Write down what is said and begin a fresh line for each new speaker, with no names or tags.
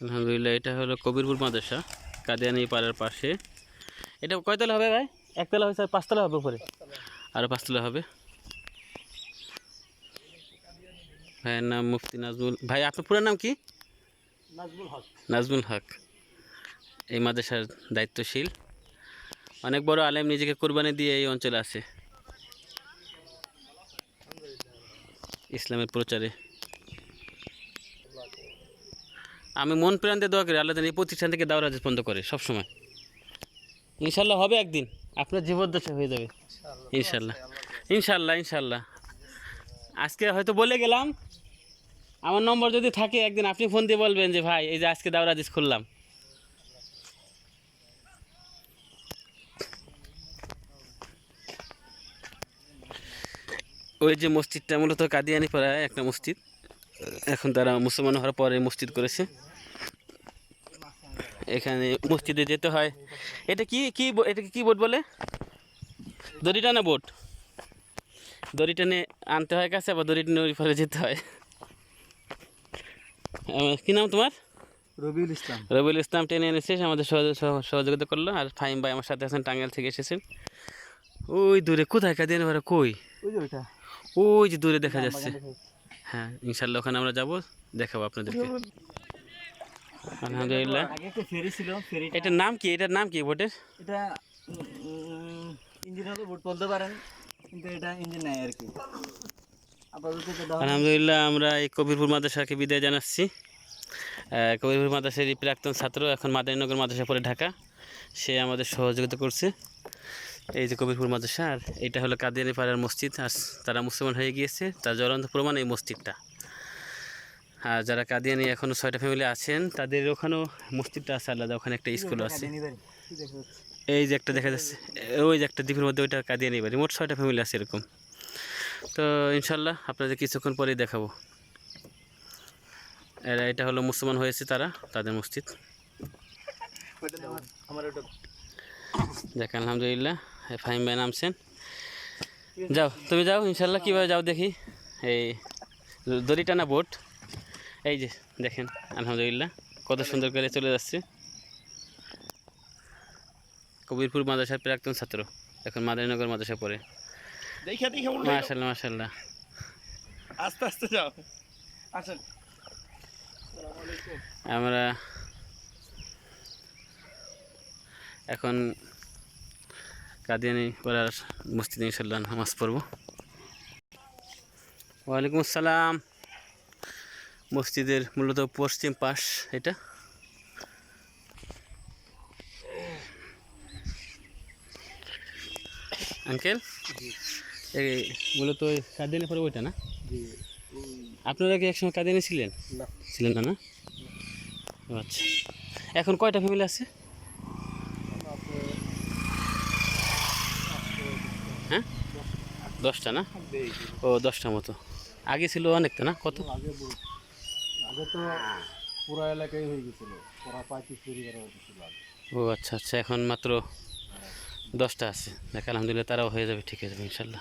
আলহামদুলিল্লাহ, এটা হলো কবিরপুর মাদ্রাসা, কাদিয়ানী পাড়ার পাশে। এটা কয়তলা হবে ভাই? একতলা হয়েছে, আর পাঁচতলা হবে উপরে? আরও পাঁচতলা হবে। ভাইয়ের নাম মুফতি নাজমুল। ভাই আপনার পুরো নাম কি?
নাজমুল হক।
নাজমুল হক এই মাদ্রাসার দায়িত্বশীল। অনেক বড় আলেম, নিজেকে কোরবানি দিয়ে এই অঞ্চলে আছে ইসলামের প্রচারে। আমি মন প্রাণ দিয়ে দোয়া করি আল্লাহ যেন এই প্রতিষ্ঠান থেকে দাওরাজ বন্ধ করে সবসময়। ইনশাল্লাহ হবে একদিন, আপনার জীবদ্দশা হয়ে যাবে ইনশাল্লাহ। ইনশাল্লাহ ইনশাল্লাহ। আজকে হয়তো বলে গেলাম, আমার নম্বর যদি থাকে একদিন আপনি ফোন দিয়ে বলবেন যে ভাই এই যে আজকে দাওরাজ খুললাম। ওই যে মসজিদটা মূলত কাদিয়ানি পাড়ায় একটা মসজিদ, এখন তারা মুসলমান হওয়ার পরে মসজিদ করেছে। এখানে মসজিদে যেতে হয়। এটা কি কি এটাকে কি বোট বলে? দড়ি টানা বোট। দড়ি টেনে আনতে হয় কাছে, আবার দড়ি টেনে ওই পারে যেতে হয়। কী নাম তোমার?
রবিউল ইসলাম।
রবিউল ইসলাম টেনে এনেছে, আমাদের সহযোগিতা করলো। আর ফাহিম ভাই আমার সাথে আছেন, টাঙ্গাইল থেকে এসেছেন। ওই দূরে কোথায় কাদিয়ানি পাড়া? কই?
ওই যে ওইটা,
ওই যে দূরে দেখা যাচ্ছে। হ্যাঁ ইনশাল্লাহ ওখানে আমরা যাবো, দেখাবো আপনাদেরকে। আলহামদুলিল্লাহ।
আগে একটা ফেরি ছিল, ফেরিটা।
এটার নাম কি? এটার নাম কি বোটের?
এটা ইঞ্জিন হলে বোট বলতে পারেন, কিন্তু এটা ইঞ্জিন নাই আর কি। আপাতত এটা দেওয়া হয়।
আলহামদুলিল্লাহ, আমরা এই কবিরপুর মাদ্রাসাকে বিদায় জানাচ্ছি। কবিরপুর মাদ্রাসার এই প্রাক্তন ছাত্র, এখন মাদারীনগর মাদ্রাসা পড়ে ঢাকা, সে আমাদের সহযোগিতা করছে। এই যে কবিরপুর মাদ্রাসা, আর এটা হলো কাদিয়ানী পাড়ার মসজিদ। আর তারা মুসলমান হয়ে গিয়েছে, তার জ্বলন্ত প্রমাণ এই মসজিদটা। আর যারা কাদিয়ানী এখনও 6টা ফ্যামিলি আছেন, তাদের ওখানেও মসজিদটা আছে আলাদা, ওখানে একটা স্কুল আছে। এই যে একটা দেখা যাচ্ছে, ওই যে একটা দ্বীপের মধ্যে, ওইটা কাদিয়ানী বাড়ি। মোট 6টা ফ্যামিলি আছে এরকম। তো ইনশাল্লাহ আপনাদের কিছুক্ষণ পরেই দেখাবো। এটা হলো মুসলমান হয়েছে তারা, তাদের মসজিদ। দেখ আলহামদুলিল্লাহ, ফাহিম ভাই নামছেন। যাও তুমি যাও ইনশাল্লাহ। কীভাবে যাও দেখি? এই দড়ি টানা বোট, এই যে দেখেন আলহামদুলিল্লাহ কত সুন্দর করে চলে যাচ্ছে। কবিরপুর মাদ্রাসার প্রাক্তন ছাত্র, এখন মাদারীনগর মাদ্রাসা পড়ে। মাশাআল্লাহ মাশাআল্লাহ।
আস্তে আস্তে যাও, আসেন।
আমরা এখন কাদিয়ানী পাড়ার মসজিদে ইনশাল্লাহ নামাজ পড়ব। ওয়ালাইকুম আসসালাম। মসজিদের মূলত পশ্চিম পাশ এটা। আঙ্কেল, এই মূলত কাদিয়ানী পড়ে ওইটা না? আপনারা কি একসময় কাদিয়ানী ছিলেন? ছিলেন না? না, আচ্ছা। এখন কয়টা ফ্যামিলি আছে? হ্যাঁ 10টা না? ও 10টা মতো। আগে ছিল অনেকটা না? কত?
আগে তো পুরো এলাকায় হয়ে গেছিল, পুরা 35 পরিবার হয়ে গেছিল।
ও আচ্ছা আচ্ছা, এখন মাত্র 10টা আছে। দেখ আলহামদুলিল্লাহ, তারাও হয়ে যাবে, ঠিক হয়ে যাবে ইনশাল্লাহ।